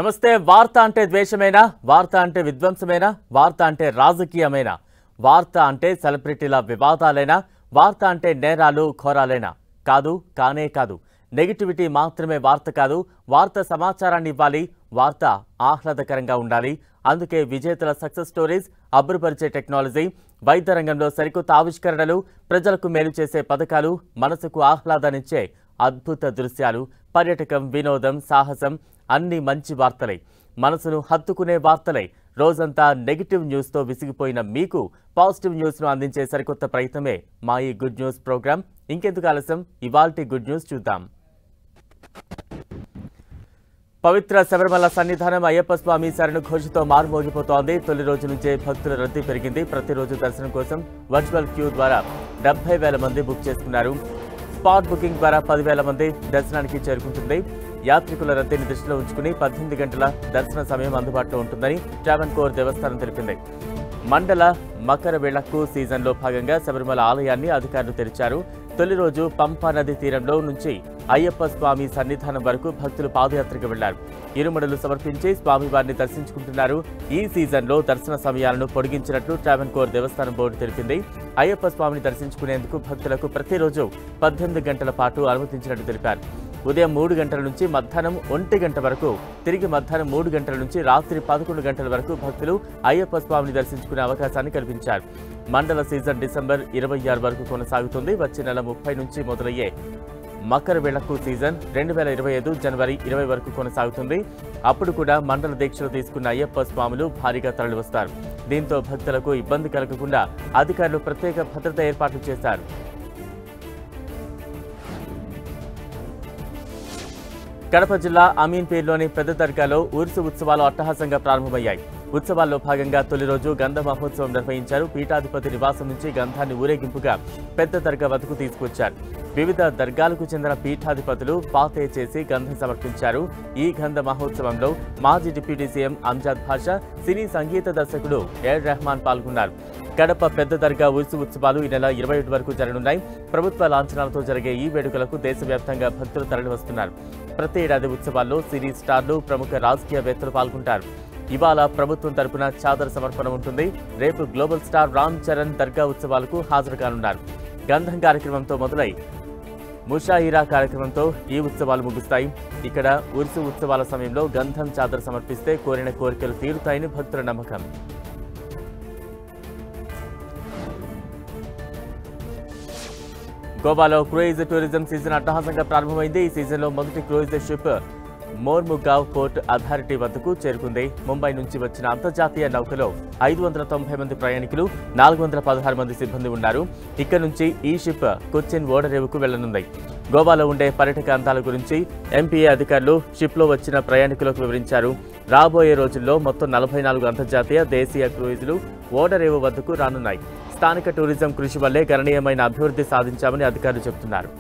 నమస్తే. వార్త అంటే ద్వేషమేనా? వార్త అంటే విధ్వంసమేనా? వార్త అంటే రాజకీయమేనా? వార్త అంటే సెలబ్రిటీల వివాదాలేనా? వార్త అంటే నేరాలు ఘోరాలేనా? కాదు, కానే కాదు. నెగిటివిటీ మాత్రమే వార్త కాదు. వార్త సమాచారాన్ని ఇవ్వాలి. వార్త ఆహ్లాదకరంగా ఉండాలి. అందుకే విజేతల సక్సెస్ స్టోరీస్, అబ్బురుపరిచే టెక్నాలజీ, వైద్య రంగంలో సరికొత్త ఆవిష్కరణలు, ప్రజలకు మేలు చేసే పథకాలు, మనసుకు ఆహ్లాదాన్నిచ్చే అద్భుత దృశ్యాలు, పర్యాటకం, వినోదం, సాహసం అన్ని మంచి వార్తలే, మనసును హత్తుకునే వార్తలే. రోజంతా నెగిటివ్ న్యూస్తో విసిగిపోయిన మీకు పాజిటివ్ న్యూస్ను అందించే సరికొత్త ప్రయత్నమే మా ఈ గుడ్ న్యూస్ ప్రోగ్రాం. ఇంకెందుకు ఆలస్యం, ఇవాల్టి గుడ్ న్యూస్ చూద్దాం. పవిత్ర శబరిమల సన్నిధానం అయ్యప్ప స్వామి శరణు ఘోషతో మారుమోగిపోతోంది. తొలి రోజు నుంచే భక్తుల రద్దీ పెరిగింది. ప్రతిరోజు దర్శనం కోసం వర్చువల్ క్యూ ద్వారా 70,000 మంది బుక్ చేసుకున్నారు. స్పాట్ బుకింగ్ ద్వారా 10,000 మంది దర్శనానికి చేరుకుంటుంది. యాత్రికుల రద్దీని దృష్టిలో ఉంచుకుని 18 గంటల దర్శన సమయం అందుబాటులో ఉంటుందని ట్రావెన్కోర్ దేవస్థానం తెలిపింది. మండల మకర విళక్కు సీజన్లో భాగంగా శబరిమల ఆలయాన్ని అధికారులు తెరిచారు. తొలి రోజు పంపా నది తీరంలో నుంచి అయ్యప్ప స్వామి సన్నిధానం వరకు భక్తులు పాదయాత్రకు వెళ్లారు. ఇరుముడులు సమర్పించి స్వామివారిని దర్శించుకుంటున్నారు. ఈ సీజన్లో దర్శన సమయాలను పొడిగించినట్లు ట్రావెన్కోర్ దేవస్థానం బోర్డు తెలిపింది. అయ్యప్ప స్వామిని దర్శించుకునేందుకు భక్తులకు ప్రతిరోజు 18 గంటల పాటు అనుమతించినట్టు తెలిపారు. ఉదయం 3 గంటల నుంచి మధ్యాహ్నం 1 గంట వరకు, తిరిగి మధ్యాహ్నం 3 గంటల నుంచి రాత్రి 11 గంటల వరకు భక్తులు అయ్యప్ప స్వామిని దర్శించుకునే అవకాశాన్ని కల్పించారు. మండల సీజన్ డిసెంబర్ 26 వరకు కొనసాగుతుంది. వచ్చే నెల 30 నుంచి మొదలయ్యే మకర విళక్కు సీజన్ 2025 జనవరి 20 వరకు కొనసాగుతుంది. అప్పుడు కూడా మండల దీక్షలు తీసుకున్న అయ్యప్ప స్వాములు భారీగా తరలివస్తారు. దీంతో భక్తులకు ఇబ్బంది కలగకుండా అధికారులు ప్రత్యేక భద్రతా ఏర్పాట్లు చేశారు. కడప జిల్లా అమీన్పేర్లోని పెద్ద దర్గాలో ఉరుసు ఉత్సవాలు అట్టహాసంగా ప్రారంభమయ్యాయి. ఉత్సవాల్లో భాగంగా తొలి రోజు గంధ మహోత్సవం నిర్వహించారు. పీఠాధిపతి నివాసం నుంచి గంధాన్ని ఊరేగింపుగా పెద్ద దర్గా వద్దకు తీసుకొచ్చారు. వివిధ దర్గాలకు చెందిన పీఠాధిపతులు పాతే చేసి గంధం సమర్పించారు. ఈ గంధ మహోత్సవంలో మాజీ డిప్యూటీ సీఎం అంజాద్ భాషా, సినీ సంగీత దర్శకుడు ఏఆర్ రెహమాన్ పాల్గొన్నారు. కడప పెద్ద దర్గా ఉరుసు ఉత్సవాలు ఈ నెల 21 వరకు జరగనున్నాయి. ప్రభుత్వ లాంఛనాలతో జరిగే ఈ వేడుకలకు దేశవ్యాప్తంగా భక్తులు తరలివస్తున్నారు. ప్రతి ఏడాది ఉత్సవాల్లో సినీ స్టార్లు, ప్రముఖ రాజకీయవేత్తలు పాల్గొంటారు. ఇవాళ ప్రభుత్వం తరపున చాదర్ సమర్పణ ఉంటుంది. రేపు గ్లోబల్ స్టార్ రామ్ చరణ్ దర్గా ఉత్సవాలకు హాజరు కానున్నారు. గంధం కార్యక్రమంతో మొదలై ముషాయిరా కార్యక్రమంతో ఈ ఉత్సవాలు ముగుస్తాయి. ఇక్కడ ఉరుసు ఉత్సవాల సమయంలో గంధం చాదర్ సమర్పిస్తే కోరిన కోరికలు తీరుతాయని భక్తుల నమ్మకం. గోవాలో క్రూయిజ్ టూరిజం సీజన్ అట్టహాసంగా ప్రారంభమైంది. ఈ సీజన్లో మొదటి cruise ship Mormugao port authority వద్దకు చేరుకుంది. ముంబై నుంచి వచ్చిన అంతర్జాతీయ నౌకలో 590 మంది ప్రయాణికులు, 416 మంది సిబ్బంది ఉన్నారు. ఇక్కడ నుంచి ఈ షిప్ కొచ్చిన్ ఓడరేవుకు వెళ్లనుంది. గోవాలో ఉండే పర్యాటక అందాల గురించి ఎంపీఏ అధికారులు షిప్లో వచ్చిన ప్రయాణికులకు వివరించారు. రాబోయే రోజుల్లో మొత్తం 44 అంతర్జాతీయ, దేశీయ క్రూయిజులు ఓడరేవు వద్దకు రానున్నాయి. స్థానిక టూరిజం కృషి వల్లే గణనీయమైన అభివృద్ధి సాధించామని అధికారులు చెబుతున్నారు.